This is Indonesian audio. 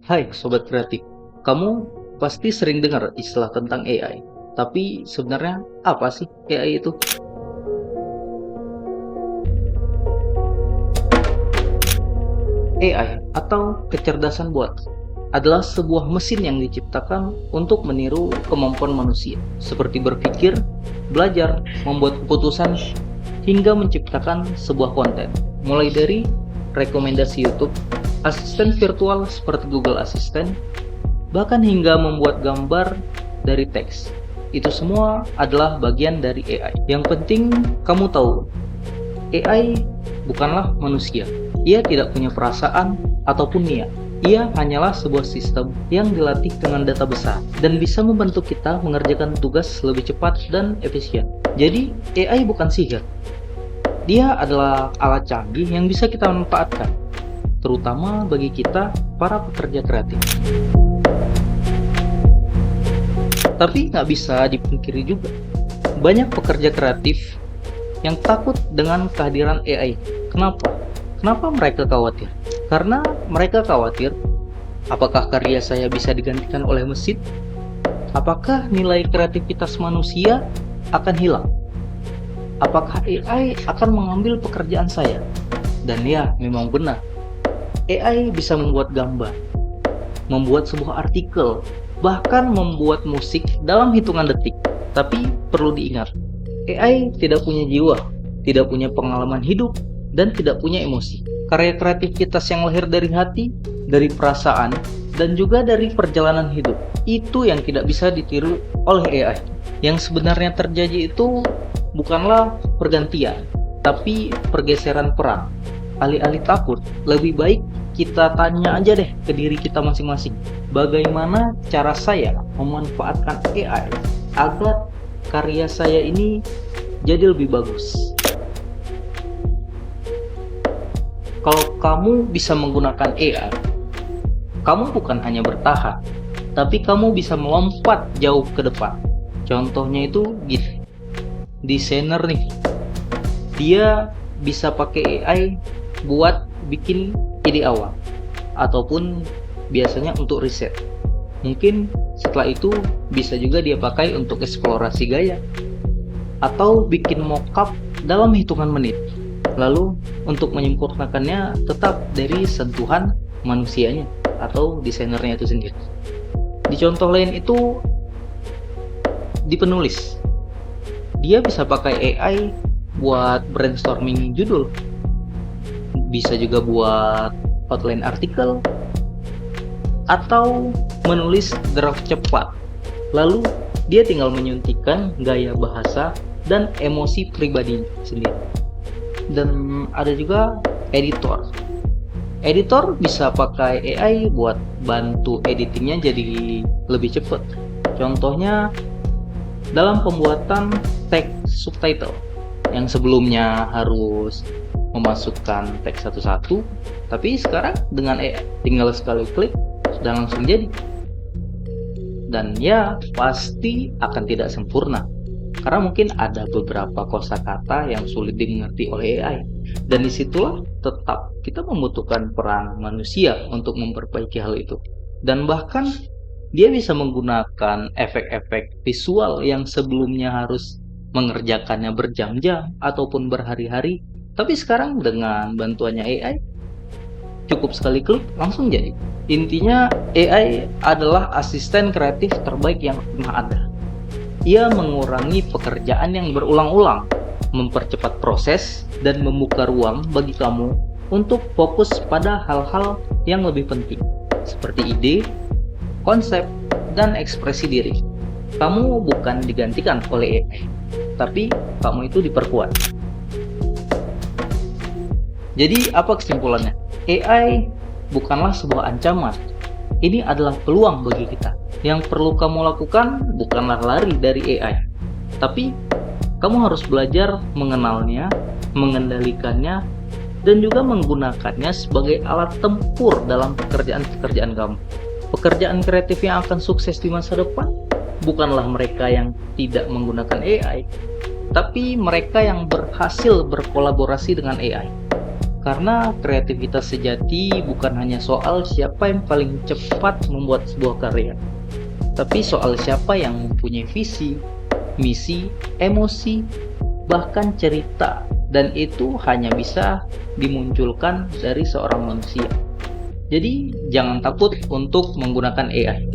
Hai Sobat Kreatif, kamu pasti sering dengar istilah tentang AI. Tapi sebenarnya apa sih AI itu? AI atau kecerdasan buatan adalah sebuah mesin yang diciptakan untuk meniru kemampuan manusia, seperti berpikir, belajar, membuat keputusan, hingga menciptakan sebuah konten. Mulai dari rekomendasi YouTube, asisten virtual seperti Google Assistant, bahkan hingga membuat gambar dari teks. Itu semua adalah bagian dari AI. Yang penting kamu tahu, AI bukanlah manusia. Ia tidak punya perasaan ataupun niat. Ia hanyalah sebuah sistem yang dilatih dengan data besar dan bisa membantu kita mengerjakan tugas lebih cepat dan efisien. Jadi, AI bukan sihir. Dia adalah alat canggih yang bisa kita manfaatkan, terutama bagi kita, para pekerja kreatif. Tapi nggak bisa dipungkiri juga, banyak pekerja kreatif yang takut dengan kehadiran AI. Kenapa? Kenapa mereka khawatir? Karena mereka khawatir, apakah karya saya bisa digantikan oleh mesin? Apakah nilai kreativitas manusia akan hilang? Apakah AI akan mengambil pekerjaan saya? Dan ya, memang benar. AI bisa membuat gambar, membuat sebuah artikel, bahkan membuat musik dalam hitungan detik. Tapi perlu diingat, AI tidak punya jiwa, tidak punya pengalaman hidup, dan tidak punya emosi. Karya kreativitas yang lahir dari hati, dari perasaan, dan juga dari perjalanan hidup, itu yang tidak bisa ditiru oleh AI. Yang sebenarnya terjadi itu bukanlah pergantian, tapi pergeseran peran. Alih-alih takut, lebih baik kita tanya aja deh ke diri kita masing-masing, bagaimana cara saya memanfaatkan AI agar karya saya ini jadi lebih bagus. Kalau kamu bisa menggunakan AI, kamu bukan hanya bertahan, tapi kamu bisa melompat jauh ke depan. Contohnya itu gitu, desainer nih, dia bisa pakai AI buat bikin ide awal, ataupun biasanya untuk riset. Mungkin setelah itu bisa juga dia pakai untuk eksplorasi gaya, atau bikin mockup dalam hitungan menit. Lalu untuk menyempurnakannya tetap dari sentuhan manusianya atau desainernya itu sendiri. Di contoh lain itu di penulis, dia bisa pakai AI buat brainstorming judul, bisa juga buat outline artikel, atau menulis draft cepat. Lalu dia tinggal menyuntikkan gaya bahasa dan emosi pribadi sendiri. Dan ada juga editor. Editor bisa pakai AI buat bantu editingnya jadi lebih cepat. Contohnya dalam pembuatan teks subtitle, yang sebelumnya harus memasukkan teks satu-satu, tapi sekarang dengan AI tinggal sekali klik sudah langsung jadi. Dan ya, pasti akan tidak sempurna, karena mungkin ada beberapa kosakata yang sulit dimengerti oleh AI. Dan disitulah tetap kita membutuhkan peran manusia untuk memperbaiki hal itu. Dan bahkan dia bisa menggunakan efek-efek visual yang sebelumnya harus mengerjakannya berjam-jam ataupun berhari-hari, tapi sekarang dengan bantuannya AI, cukup sekali klik langsung jadi. Intinya, AI adalah asisten kreatif terbaik yang pernah ada. Ia mengurangi pekerjaan yang berulang-ulang, mempercepat proses, dan membuka ruang bagi kamu untuk fokus pada hal-hal yang lebih penting, seperti ide, konsep, dan ekspresi diri. Kamu bukan digantikan oleh AI, tapi kamu itu diperkuat. Jadi apa kesimpulannya? AI bukanlah sebuah ancaman. Ini adalah peluang bagi kita. Yang perlu kamu lakukan bukanlah lari dari AI, tapi kamu harus belajar mengenalnya, mengendalikannya, dan juga menggunakannya sebagai alat tempur dalam pekerjaan-pekerjaan kamu. Pekerjaan kreatif yang akan sukses di masa depan bukanlah mereka yang tidak menggunakan AI, tapi mereka yang berhasil berkolaborasi dengan AI. Karena kreativitas sejati bukan hanya soal siapa yang paling cepat membuat sebuah karya, tapi soal siapa yang mempunyai visi, misi, emosi, bahkan cerita, dan itu hanya bisa dimunculkan dari seorang manusia. Jadi jangan takut untuk menggunakan AI.